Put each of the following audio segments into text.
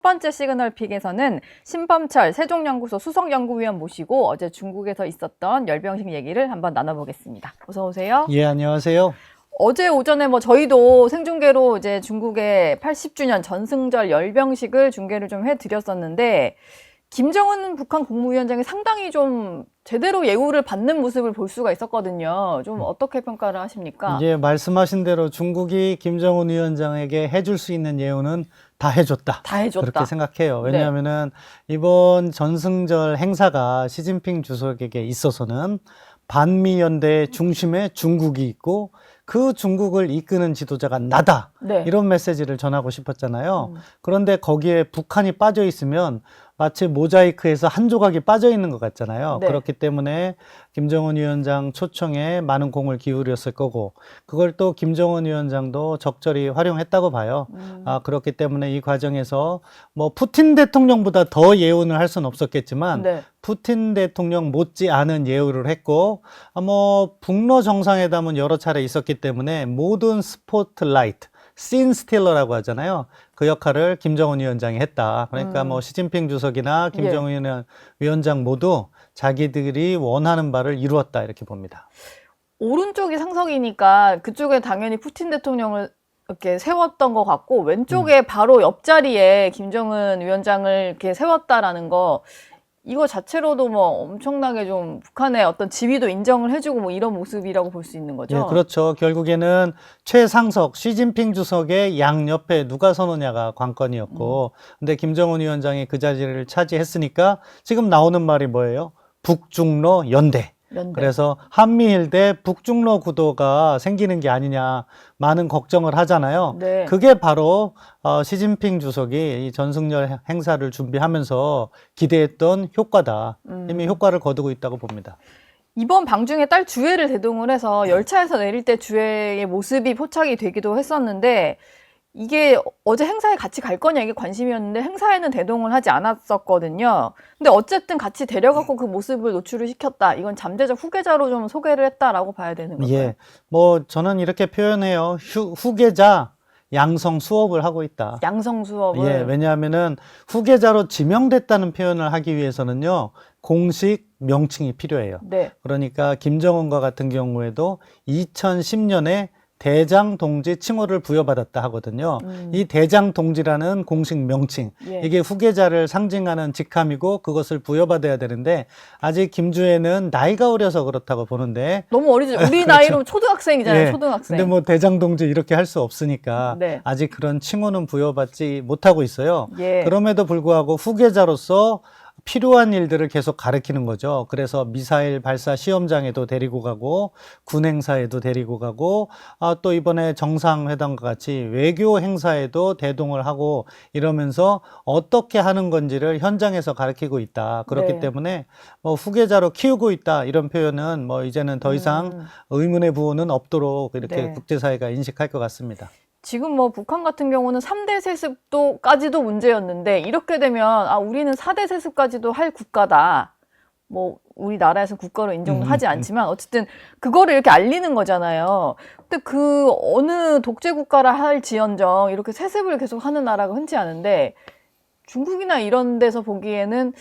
첫 번째 시그널픽에서는 신범철 세종연구소 수석연구위원 모시고 어제 중국에서 있었던 열병식 얘기를 한번 나눠보겠습니다. 어서 오세요. 예, 안녕하세요. 어제 오전에 저희도 생중계로 이제 중국의 80주년 전승절 열병식을 중계를 좀 해드렸었는데, 김정은 북한 국무위원장이 상당히 좀 제대로 예우를 받는 모습을 볼 수가 있었거든요. 좀 어떻게 평가를 하십니까? 이제 말씀하신 대로 중국이 김정은 위원장에게 해줄 수 있는 예우는 다 해줬다. 다 해줬다. 그렇게 생각해요. 왜냐하면은 이번 전승절 행사가 시진핑 주석에게 있어서는 반미 연대의 중심에 중국이 있고 그 중국을 이끄는 지도자가 나다. 네. 이런 메시지를 전하고 싶었잖아요. 그런데 거기에 북한이 빠져 있으면 마치 모자이크에서 한 조각이 빠져 있는 것 같잖아요. 네. 그렇기 때문에 김정은 위원장 초청에 많은 공을 기울였을 거고, 그걸 또 김정은 위원장도 적절히 활용했다고 봐요. 그렇기 때문에 이 과정에서 푸틴 대통령보다 더 예우는 할 수는 없었겠지만, 네. 푸틴 대통령 못지 않은 예우를 했고, 북러 정상회담은 여러 차례 있었기 때문에 모든 스포트라이트, 씬 스틸러라고 하잖아요. 그 역할을 김정은 위원장이 했다. 그러니까 시진핑 주석이나 김정은 위원장 모두 자기들이 원하는 바를 이루었다, 이렇게 봅니다. 오른쪽이 상석이니까 그쪽에 당연히 푸틴 대통령을 이렇게 세웠던 것 같고, 왼쪽에 바로 옆자리에 김정은 위원장을 이렇게 세웠다라는 거, 이거 자체로도 엄청나게 좀 북한의 어떤 지위도 인정을 해주고 이런 모습이라고 볼 수 있는 거죠. 예, 그렇죠. 결국에는 최상석, 시진핑 주석의 양옆에 누가 서느냐가 관건이었고, 근데 김정은 위원장이 그 자리를 차지했으니까 지금 나오는 말이 뭐예요? 북중러 연대. 그래서 한미일 대 북중러 구도가 생기는 게 아니냐 많은 걱정을 하잖아요. 네. 그게 바로 시진핑 주석이 이 전승절 행사를 준비하면서 기대했던 효과다. 이미 효과를 거두고 있다고 봅니다. 이번 방중에 딸 주회를 대동을 해서 열차에서 내릴 때 주회의 모습이 포착이 되기도 했었는데, 이게 어제 행사에 같이 갈 거냐 이게 관심이었는데 행사에는 대동을 하지 않았었거든요. 근데 어쨌든 같이 데려가고 그 모습을 노출을 시켰다. 이건 잠재적 후계자로 좀 소개를 했다라고 봐야 되는 거예요. 예, 저는 이렇게 표현해요. 후계자 양성 수업을 하고 있다. 양성 수업을. 예, 왜냐하면은 후계자로 지명됐다는 표현을 하기 위해서는요, 공식 명칭이 필요해요. 네. 그러니까 김정은과 같은 경우에도 2010년에 대장 동지 칭호를 부여받았다 하거든요. 이 대장 동지라는 공식 명칭, 이게 후계자를 상징하는 직함이고 그것을 부여받아야 되는데, 아직 김주애는 나이가 어려서 그렇다고 보는데. 너무 어리죠. 우리 그렇죠. 나이로 초등학생이잖아요. 예, 초등학생. 근데 대장 동지 이렇게 할 수 없으니까 네. 아직 그런 칭호는 부여받지 못하고 있어요. 예. 그럼에도 불구하고 후계자로서 필요한 일들을 계속 가르치는 거죠. 그래서 미사일 발사 시험장에도 데리고 가고 군 행사에도 데리고 가고 또 이번에 정상회담과 같이 외교 행사에도 대동을 하고 이러면서 어떻게 하는 건지를 현장에서 가르치고 있다. 그렇기 네. 때문에 후계자로 키우고 있다 이런 표현은 이제는 더 이상 의문의 부호는 없도록 이렇게 네. 국제사회가 인식할 것 같습니다. 지금 북한 같은 경우는 3대 세습도까지도 문제였는데, 이렇게 되면 우리는 4대 세습까지도 할 국가다. 우리나라에서 국가로 인정도 하지 않지만 어쨌든 그거를 이렇게 알리는 거잖아요. 근데 그 어느 독재 국가라 할지언정 이렇게 세습을 계속 하는 나라가 흔치 않은데, 중국이나 이런 데서 보기에는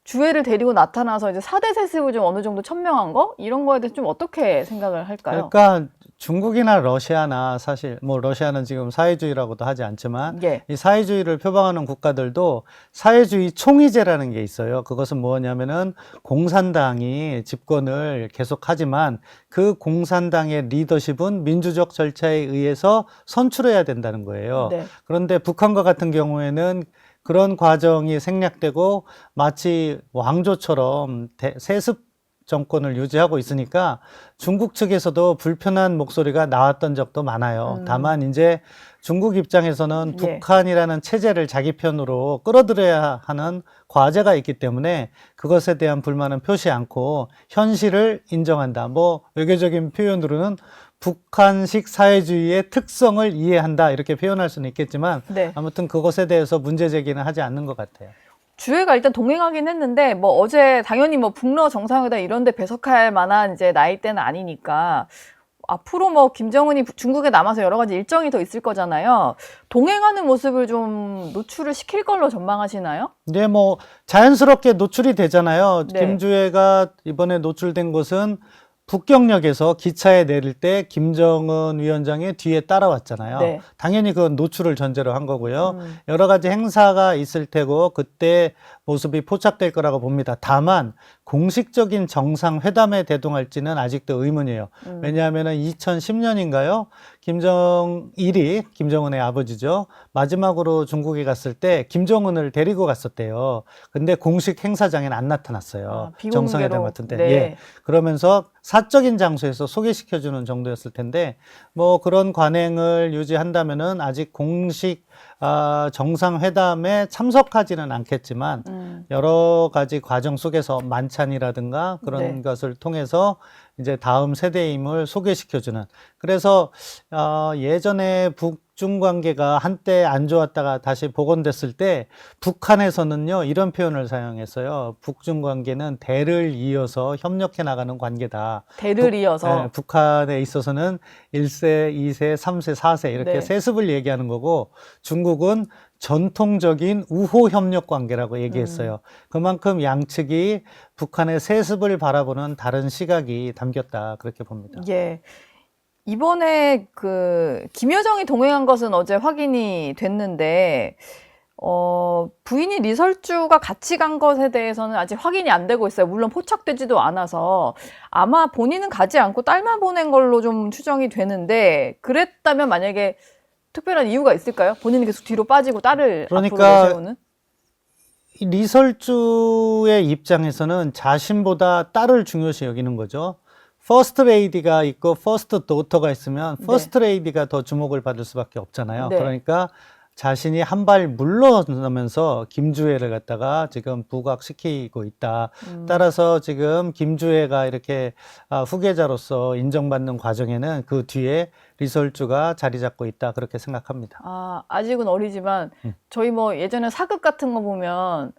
주회를 데리고 나타나서 이제 4대 세습을 좀 어느 정도 천명한 거? 이런 거에 대해서 좀 어떻게 생각을 할까요? 그러니까 중국이나 러시아나, 사실 러시아는 지금 사회주의라고도 하지 않지만 이 사회주의를 표방하는 국가들도 사회주의 총의제라는 게 있어요. 그것은 뭐냐면은 공산당이 집권을 계속하지만 그 공산당의 리더십은 민주적 절차에 의해서 선출해야 된다는 거예요. 네. 그런데 북한과 같은 경우에는 그런 과정이 생략되고 마치 왕조처럼 세습 정권을 유지하고 있으니까 중국 측에서도 불편한 목소리가 나왔던 적도 많아요. 다만 이제 중국 입장에서는 북한이라는 체제를 자기 편으로 끌어들여야 하는 과제가 있기 때문에 그것에 대한 불만은 표시 않고 현실을 인정한다. 외교적인 표현으로는 북한식 사회주의의 특성을 이해한다 이렇게 표현할 수는 있겠지만 아무튼 그것에 대해서 문제 제기는 하지 않는 것 같아요. 주회가 일단 동행하긴 했는데 어제 당연히 북러 정상회담 이런 데 배석할 만한 이제 나이대는 아니니까 앞으로 뭐 김정은이 중국에 남아서 여러 가지 일정이 더 있을 거잖아요. 동행하는 모습을 좀 노출을 시킬 걸로 전망하시나요? 네, 뭐 자연스럽게 노출이 되잖아요. 네. 김주애가 이번에 노출된 곳은 북경역에서 기차에 내릴 때 김정은 위원장의 뒤에 따라왔잖아요. 네. 당연히 그건 노출을 전제로 한 거고요. 음. 여러 가지 행사가 있을 테고 그때 모습이 포착될 거라고 봅니다. 다만 공식적인 정상회담에 대동할지는 아직도 의문이에요. 왜냐하면 2010년인가요? 김정일이 김정은의 아버지죠. 마지막으로 중국에 갔을 때 김정은을 데리고 갔었대요. 근데 공식 행사장에는 안 나타났어요. 비공개로. 정상회담 같은 때. 네. 예. 그러면서 사적인 장소에서 소개시켜주는 정도였을 텐데 뭐 그런 관행을 유지한다면은 아직 공식 정상회담에 참석하지는 않겠지만 여러 가지 과정 속에서 만찬이라든가 그런 네. 것을 통해서 이제 다음 세대의 힘을 소개시켜주는. 그래서 예전에 북중 관계가 한때 안 좋았다가 다시 복원됐을 때 북한에서는요 이런 표현을 사용했어요. 북중 관계는 대를 이어서 협력해 나가는 관계다. 대를 이어서. 네, 북한에 있어서는 1세, 2세, 3세, 4세 이렇게 네. 세습을 얘기하는 거고 중국은 전통적인 우호 협력 관계라고 얘기했어요. 그만큼 양측이 북한의 세습을 바라보는 다른 시각이 담겼다 그렇게 봅니다. 예. 이번에 그 김여정이 동행한 것은 어제 확인이 됐는데 부인이 리설주가 같이 간 것에 대해서는 아직 확인이 안 되고 있어요. 물론 포착되지도 않아서 아마 본인은 가지 않고 딸만 보낸 걸로 좀 추정이 되는데 그랬다면 만약에 특별한 이유가 있을까요? 본인이 계속 뒤로 빠지고 딸을 그러니까 앞으로 내세우는? 이 리설주의 입장에서는 자신보다 딸을 중요시 여기는 거죠. 퍼스트 레이디가 있고 퍼스트 도터가 있으면 퍼스트 레이디가 더 주목을 받을 수밖에 없잖아요. 네. 그러니까 자신이 한 발 물러나면서 김주애를 갖다가 지금 부각시키고 있다. 따라서 지금 김주애가 이렇게 후계자로서 인정받는 과정에는 그 뒤에 리설주가 자리 잡고 있다. 그렇게 생각합니다. 아직은 어리지만 저희 뭐 예전에 사극 같은 거 보면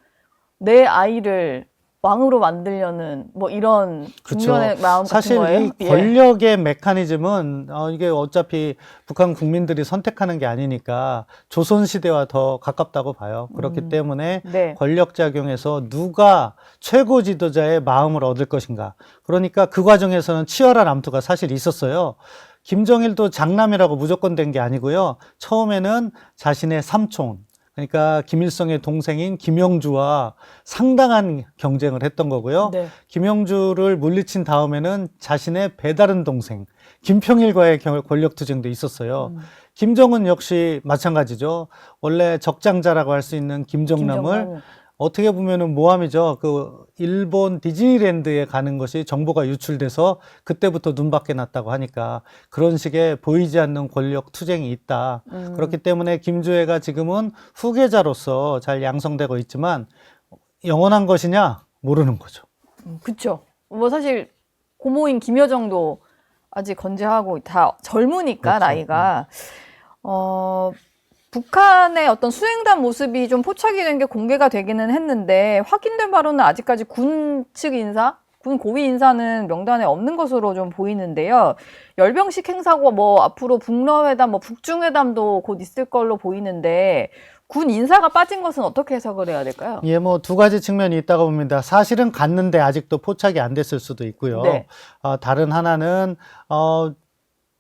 내 아이를 왕으로 만들려는 뭐 이런 중년의 마음 사실 같은 거예요. 이 권력의 메커니즘은 이게 어차피 북한 국민들이 선택하는 게 아니니까 조선시대와 더 가깝다고 봐요. 그렇기 때문에 네. 권력 작용에서 누가 최고 지도자의 마음을 얻을 것인가. 그러니까 그 과정에서는 치열한 암투가 사실 있었어요. 김정일도 장남이라고 무조건 된 게 아니고요. 처음에는 자신의 삼촌, 그러니까 김일성의 동생인 김영주와 상당한 경쟁을 했던 거고요. 네. 김영주를 물리친 다음에는 자신의 배다른 동생 김평일과의 권력 투쟁도 있었어요. 김정은 역시 마찬가지죠. 원래 적장자라고 할 수 있는 김정남을 김정남. 어떻게 보면은 모함이죠. 그 일본 디즈니랜드에 가는 것이 정보가 유출돼서 그때부터 눈밖에 났다고 하니까 그런 식의 보이지 않는 권력 투쟁이 있다. 그렇기 때문에 김주애가 지금은 후계자로서 잘 양성되고 있지만 영원한 것이냐 모르는 거죠. 그쵸. 뭐 사실 고모인 김여정도 아직 건재하고 다 젊으니까 그렇죠. 나이가 북한의 어떤 수행단 모습이 좀 포착이 된 게 공개가 되기는 했는데 확인된 바로는 아직까지 군 측 인사, 군 고위 인사는 명단에 없는 것으로 좀 보이는데요. 열병식 행사고 뭐 앞으로 북러회담, 뭐 북중회담도 곧 있을 걸로 보이는데 군 인사가 빠진 것은 어떻게 해석을 해야 될까요? 예, 뭐 두 가지 측면이 있다고 봅니다. 사실은 갔는데 아직도 포착이 안 됐을 수도 있고요. 네. 다른 하나는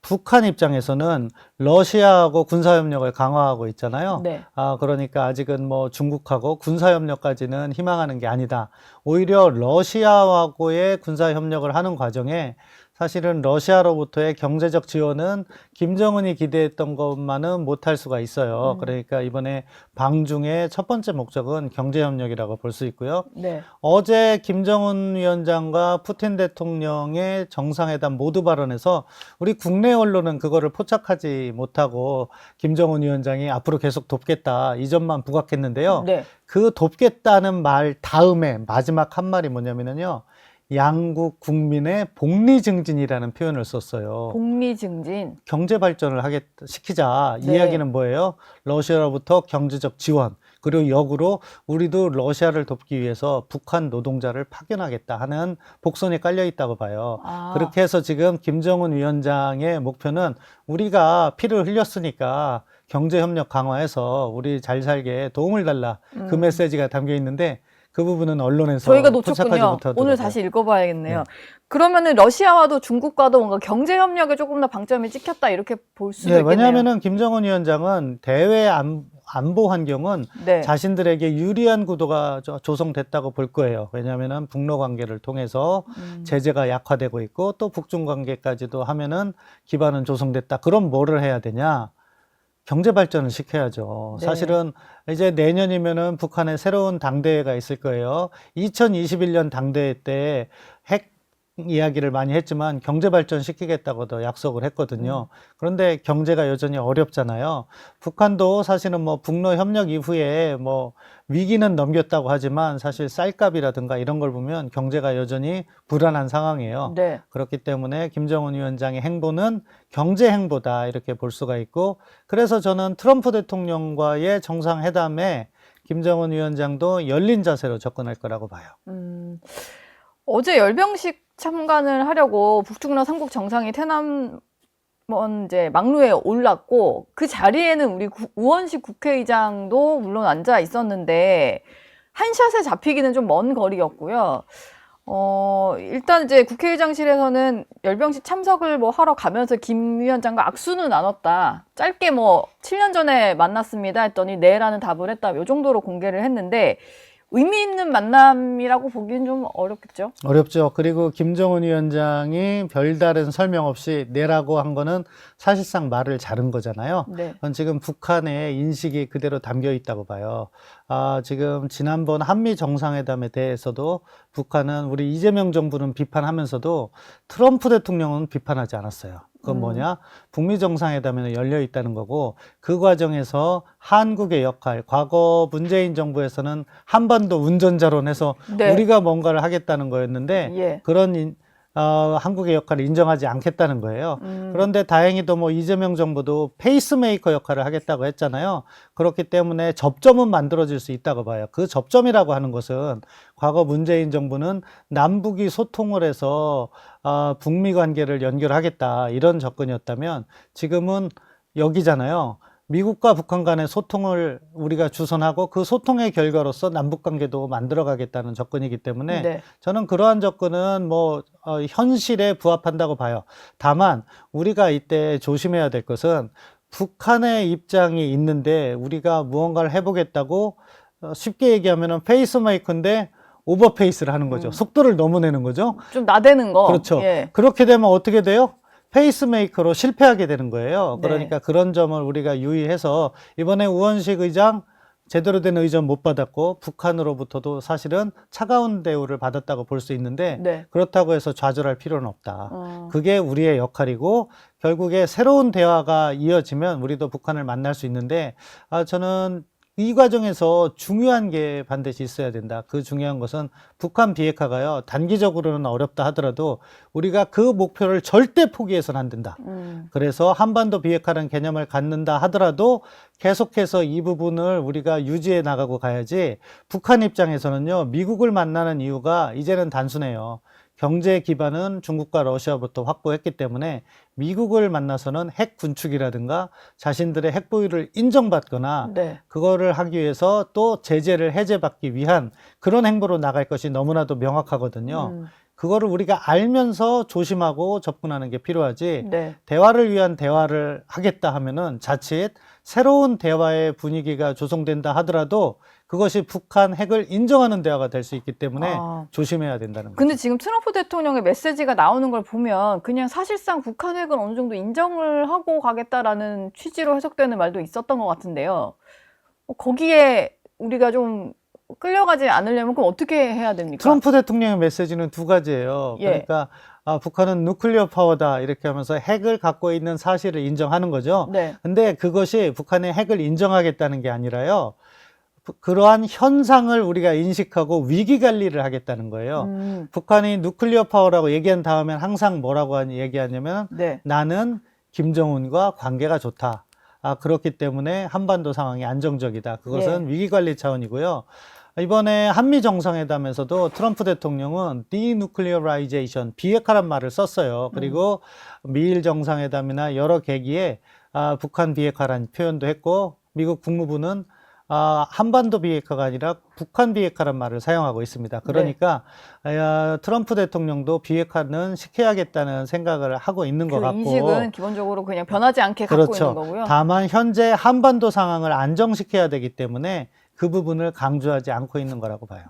북한 입장에서는 러시아하고 군사협력을 강화하고 있잖아요. 네. 그러니까 아직은 뭐 중국하고 군사협력까지는 희망하는 게 아니다. 오히려 러시아하고의 군사협력을 하는 과정에 사실은 러시아로부터의 경제적 지원은 김정은이 기대했던 것만은 못할 수가 있어요. 그러니까 이번에 방중의 첫 번째 목적은 경제협력이라고 볼 수 있고요. 네. 어제 김정은 위원장과 푸틴 대통령의 정상회담 모두 발언에서 우리 국내 언론은 그거를 포착하지 못하고 김정은 위원장이 앞으로 계속 돕겠다 이 점만 부각했는데요. 네. 그 돕겠다는 말 다음에 마지막 한 말이 뭐냐면요. 양국 국민의 복리 증진이라는 표현을 썼어요. 복리 증진. 경제 발전을 시키자. 이 네. 이야기는 뭐예요? 러시아로부터 경제적 지원. 그리고 역으로 우리도 러시아를 돕기 위해서 북한 노동자를 파견하겠다 하는 복선이 깔려 있다고 봐요. 아. 그렇게 해서 지금 김정은 위원장의 목표는 우리가 피를 흘렸으니까 경제협력 강화해서 우리 잘 살게 도움을 달라, 그 메시지가 담겨 있는데 그 부분은 언론에서 저희가 포착하지 놓쳤군요. 못하더라고요. 오늘 다시 읽어봐야겠네요. 네. 그러면은 러시아와도 중국과도 뭔가 경제 협력에 조금 더 방점이 찍혔다 이렇게 볼 수도 네, 있겠네요. 왜냐하면은 김정은 위원장은 대외 안보 환경은 네. 자신들에게 유리한 구도가 조성됐다고 볼 거예요. 왜냐하면은 북러 관계를 통해서 제재가 약화되고 있고 또 북중 관계까지도 하면은 기반은 조성됐다. 그럼 뭐를 해야 되냐? 경제 발전을 시켜야죠. 네. 사실은 이제 내년이면은 북한에 새로운 당대회가 있을 거예요. 2021년 당대회 때 핵 이야기를 많이 했지만 경제 발전 시키겠다고도 약속을 했거든요. 그런데 경제가 여전히 어렵잖아요. 북한도 사실은 뭐 북러 협력 이후에 뭐 위기는 넘겼다고 하지만 사실 쌀값이라든가 이런 걸 보면 경제가 여전히 불안한 상황이에요. 네. 그렇기 때문에 김정은 위원장의 행보는 경제 행보다 이렇게 볼 수가 있고, 그래서 저는 트럼프 대통령과의 정상회담에 김정은 위원장도 열린 자세로 접근할 거라고 봐요. 어제 열병식 참관을 하려고 북중러 삼국 정상이 태남원 이제 막루에 올랐고 그 자리에는 우리 우원식 국회의장도 물론 앉아 있었는데 한 샷에 잡히기는 좀 먼 거리였고요. 일단 이제 국회의장실에서는 열병식 참석을 뭐 하러 가면서 김 위원장과 악수는 나눴다. 짧게 뭐 7년 전에 만났습니다 했더니 네라는 답을 했다. 요 정도로 공개를 했는데 의미 있는 만남이라고 보기는 좀 어렵겠죠? 어렵죠. 그리고 김정은 위원장이 별다른 설명 없이 내라고 한 거는 사실상 말을 자른 거잖아요. 네. 그건 지금 북한의 인식이 그대로 담겨 있다고 봐요. 지금 지난번 한미 정상회담에 대해서도 북한은 우리 이재명 정부는 비판하면서도 트럼프 대통령은 비판하지 않았어요. 그건 뭐냐? 북미 정상회담에는 열려 있다는 거고, 그 과정에서 한국의 역할, 과거 문재인 정부에서는 한반도 운전자론 해서 네. 우리가 뭔가를 하겠다는 거였는데 예. 그런 한국의 역할을 인정하지 않겠다는 거예요. 그런데 다행히도 뭐 이재명 정부도 페이스메이커 역할을 하겠다고 했잖아요. 그렇기 때문에 접점은 만들어질 수 있다고 봐요. 그 접점이라고 하는 것은 과거 문재인 정부는 남북이 소통을 해서 북미 관계를 연결하겠다 이런 접근이었다면 지금은 여기잖아요. 미국과 북한 간의 소통을 우리가 주선하고 그 소통의 결과로서 남북관계도 만들어가겠다는 접근이기 때문에 네. 저는 그러한 접근은 뭐 현실에 부합한다고 봐요. 다만 우리가 이때 조심해야 될 것은 북한의 입장이 있는데 우리가 무언가를 해보겠다고 쉽게 얘기하면 페이스메이커인데 오버페이스를 하는 거죠. 속도를 너무 내는 거죠. 좀 나대는 거. 그렇죠. 예. 그렇게 되면 어떻게 돼요? 페이스메이커로 실패하게 되는 거예요. 네. 그러니까 그런 점을 우리가 유의해서 이번에 우원식 의장 제대로 된 의전 못 받았고 북한으로부터도 사실은 차가운 대우를 받았다고 볼 수 있는데 네. 그렇다고 해서 좌절할 필요는 없다. 그게 우리의 역할이고 결국에 새로운 대화가 이어지면 우리도 북한을 만날 수 있는데 저는 이 과정에서 중요한 게 반드시 있어야 된다. 그 중요한 것은 북한 비핵화가요. 단기적으로는 어렵다 하더라도 우리가 그 목표를 절대 포기해서는 안 된다. 그래서 한반도 비핵화라는 개념을 갖는다 하더라도 계속해서 이 부분을 우리가 유지해 나가고 가야지. 북한 입장에서는요. 미국을 만나는 이유가 이제는 단순해요. 경제 기반은 중국과 러시아부터 확보했기 때문에 미국을 만나서는 핵 군축이라든가 자신들의 핵 보유를 인정받거나 네. 그거를 하기 위해서 또 제재를 해제받기 위한 그런 행보로 나갈 것이 너무나도 명확하거든요. 그거를 우리가 알면서 조심하고 접근하는 게 필요하지. 네. 대화를 위한 대화를 하겠다 하면은 자칫 새로운 대화의 분위기가 조성된다 하더라도 그것이 북한 핵을 인정하는 대화가 될 수 있기 때문에 조심해야 된다는 거죠. 근데 지금 트럼프 대통령의 메시지가 나오는 걸 보면 그냥 사실상 북한 핵을 어느 정도 인정을 하고 가겠다라는 취지로 해석되는 말도 있었던 것 같은데요. 거기에 우리가 좀 끌려가지 않으려면 그럼 어떻게 해야 됩니까? 트럼프 대통령의 메시지는 두 가지예요. 예. 그러니까 북한은 누클리어 파워다 이렇게 하면서 핵을 갖고 있는 사실을 인정하는 거죠. 네. 근데 그것이 북한의 핵을 인정하겠다는 게 아니라요. 그러한 현상을 우리가 인식하고 위기 관리를 하겠다는 거예요. 북한이 누클리어 파워라고 얘기한 다음에 항상 뭐라고 얘기하냐면 네. 나는 김정은과 관계가 좋다. 그렇기 때문에 한반도 상황이 안정적이다. 그것은 예. 위기 관리 차원이고요. 이번에 한미 정상회담에서도 트럼프 대통령은 디누클리어라이제이션, 비핵화란 말을 썼어요. 그리고 미일 정상회담이나 여러 계기에 북한 비핵화라는 표현도 했고, 미국 국무부는 한반도 비핵화가 아니라 북한 비핵화란 말을 사용하고 있습니다. 그러니까 트럼프 대통령도 비핵화는 시켜야겠다는 생각을 하고 있는 것 그 같고, 인식은 기본적으로 그냥 변하지 않게 갖고 그렇죠. 있는 거고요. 다만 현재 한반도 상황을 안정시켜야 되기 때문에 그 부분을 강조하지 않고 있는 거라고 봐요.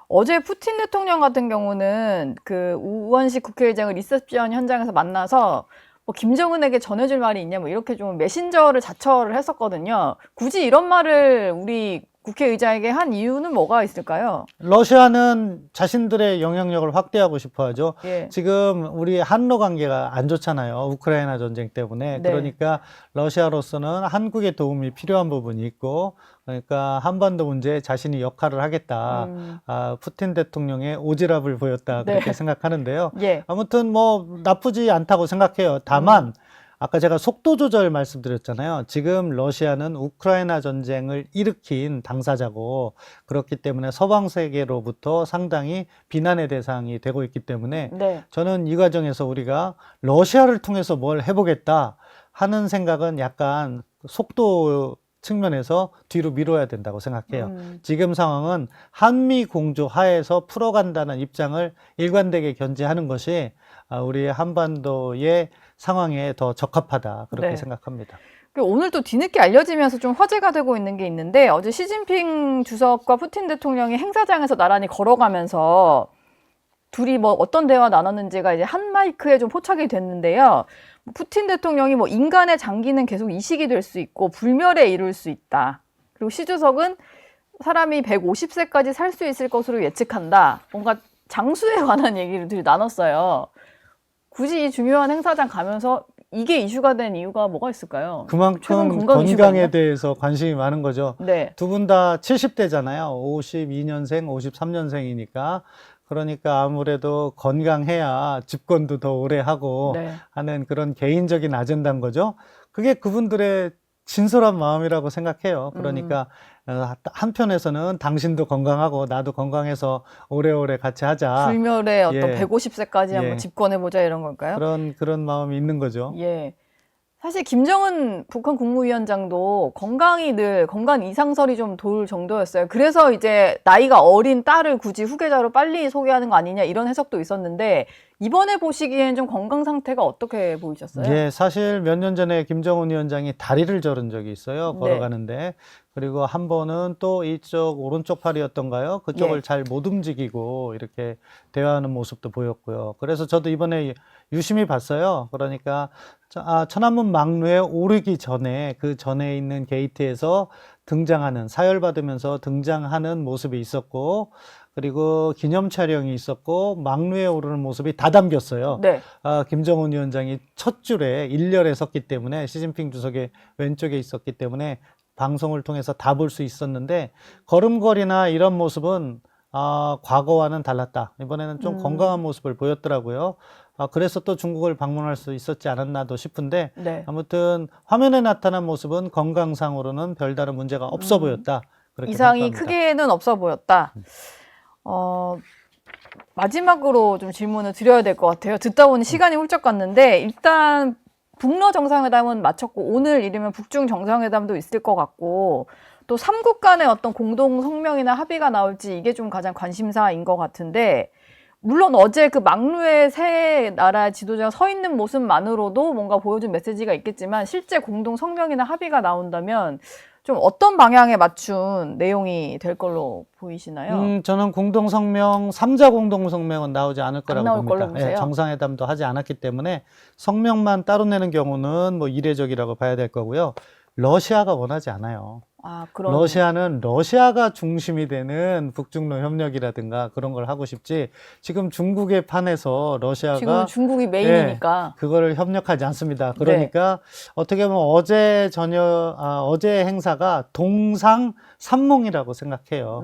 어제 푸틴 대통령 같은 경우는 그 우원식 국회의장을 리셉션 현장에서 만나서 뭐 김정은에게 전해줄 말이 있냐 뭐 이렇게 좀 메신저를 자처를 했었거든요. 굳이 이런 말을 우리 국회의장에게 한 이유는 뭐가 있을까요? 러시아는 자신들의 영향력을 확대하고 싶어 하죠. 예. 지금 우리 한러 관계가 안 좋잖아요. 우크라이나 전쟁 때문에. 네. 그러니까 러시아로서는 한국의 도움이 필요한 부분이 있고, 그러니까 한반도 문제에 자신이 역할을 하겠다. 푸틴 대통령의 오지랖을 보였다. 그렇게 네. 생각하는데요. 예. 아무튼 뭐 나쁘지 않다고 생각해요. 다만 아까 제가 속도 조절 말씀드렸잖아요. 지금 러시아는 우크라이나 전쟁을 일으킨 당사자고, 그렇기 때문에 서방 세계로부터 상당히 비난의 대상이 되고 있기 때문에 네. 저는 이 과정에서 우리가 러시아를 통해서 뭘 해보겠다 하는 생각은 약간 속도 측면에서 뒤로 미뤄야 된다고 생각해요. 지금 상황은 한미 공조 하에서 풀어간다는 입장을 일관되게 견지하는 것이 우리 한반도의 상황에 더 적합하다, 그렇게 네. 생각합니다. 오늘 또 뒤늦게 알려지면서 좀 화제가 되고 있는 게 있는데, 어제 시진핑 주석과 푸틴 대통령이 행사장에서 나란히 걸어가면서 둘이 뭐 어떤 대화 나눴는지가 이제 한 마이크에 좀 포착이 됐는데요. 푸틴 대통령이 뭐 인간의 장기는 계속 이식이 될 수 있고 불멸에 이를 수 있다. 그리고 시 주석은 사람이 150세까지 살 수 있을 것으로 예측한다. 뭔가 장수에 관한 얘기를 둘이 나눴어요. 굳이 이 중요한 행사장 가면서 이게 이슈가 된 이유가 뭐가 있을까요? 그만큼 건강 이슈가 건강에 있나? 대해서 관심이 많은 거죠. 네. 두 분 다 70대잖아요. 52년생, 53년생이니까. 그러니까 아무래도 건강해야 집권도 더 오래 하고 네. 하는 그런 개인적인 아젠다인 거죠. 그게 그분들의 진솔한 마음이라고 생각해요. 그러니까 한편에서는 당신도 건강하고 나도 건강해서 오래오래 같이 하자. 불멸의 어떤 예. 150세까지 예. 한번 집권해보자 이런 걸까요? 그런 마음이 있는 거죠. 예. 사실 김정은 북한 국무위원장도 건강 이상설이 좀 돌 정도였어요. 그래서 이제 나이가 어린 딸을 굳이 후계자로 빨리 소개하는 거 아니냐 이런 해석도 있었는데, 이번에 보시기엔 좀 건강 상태가 어떻게 보이셨어요? 예, 사실 몇 년 전에 김정은 위원장이 다리를 저른 적이 있어요. 네. 걸어가는데. 그리고 한 번은 또 이쪽 오른쪽 팔이었던가요? 그쪽을 예. 잘 못 움직이고 이렇게 대화하는 모습도 보였고요. 그래서 저도 이번에 유심히 봤어요. 그러니까 천안문 막루에 오르기 전에 그 전에 있는 게이트에서 등장하는, 사열받으면서 등장하는 모습이 있었고, 그리고 기념 촬영이 있었고, 막루에 오르는 모습이 다 담겼어요. 네. 김정은 위원장이 첫 줄에 일렬에 섰기 때문에, 시진핑 주석의 왼쪽에 있었기 때문에 방송을 통해서 다 볼 수 있었는데, 걸음걸이나 이런 모습은 과거와는 달랐다. 이번에는 좀 건강한 모습을 보였더라고요. 그래서 또 중국을 방문할 수 있었지 않았나도 싶은데, 네. 아무튼 화면에 나타난 모습은 건강상으로는 별다른 문제가 없어 보였다. 그렇게 이상이 평가합니다. 크게는 없어 보였다. 마지막으로 좀 질문을 드려야 될 것 같아요. 듣다 보니 시간이 훌쩍 갔는데, 일단 북러 정상회담은 마쳤고 오늘 이르면 북중 정상회담도 있을 것 같고, 또 3국 간의 어떤 공동 성명이나 합의가 나올지 이게 좀 가장 관심사인 것 같은데, 물론 어제 그 막루에 세 나라 지도자가 서 있는 모습만으로도 뭔가 보여준 메시지가 있겠지만, 실제 공동 성명이나 합의가 나온다면 좀 어떤 방향에 맞춘 내용이 될 걸로 보이시나요? 저는 공동성명, 3자 공동성명은 나오지 않을 거라고 나올 봅니다. 걸로 보세요? 예, 정상회담도 하지 않았기 때문에 성명만 따로 내는 경우는 뭐 이례적이라고 봐야 될 거고요. 러시아가 원하지 않아요. 아, 그런 러시아는 러시아가 중심이 되는 북중러 협력이라든가 그런 걸 하고 싶지 지금 중국에 판에서 러시아가 지금은 중국이 메인이니까. 그거를 협력하지 않습니다. 그러니까 어떻게 보면 어제 행사가 동상 삼몽이라고 생각해요.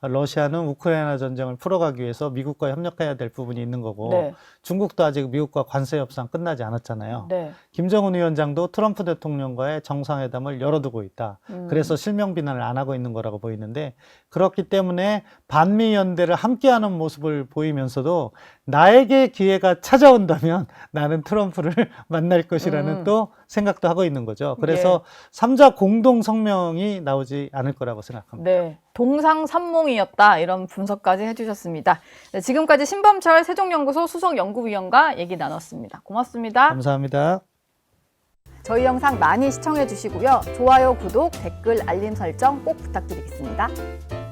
러시아는 우크라이나 전쟁을 풀어가기 위해서 미국과 협력해야 될 부분이 있는 거고 네. 중국도 아직 미국과 관세 협상 끝나지 않았잖아요. 네. 김정은 위원장도 트럼프 대통령과의 정상회담을 열어두고 있다. 그래서 실명 비난을 안 하고 있는 거라고 보이는데 그렇기 때문에 반미 연대를 함께하는 모습을 보이면서도 나에게 기회가 찾아온다면 나는 트럼프를 만날 것이라는 또 생각도 하고 있는 거죠. 그래서 삼자 공동 성명이 나오지 않을 거라고 생각합니다. 네. 동상삼몽이었다. 이런 분석까지 해주셨습니다. 네, 지금까지 신범철 세종연구소 수석연구위원과 얘기 나눴습니다. 고맙습니다. 감사합니다. 저희 영상 많이 시청해 주시고요. 좋아요, 구독, 댓글, 알림 설정 꼭 부탁드리겠습니다.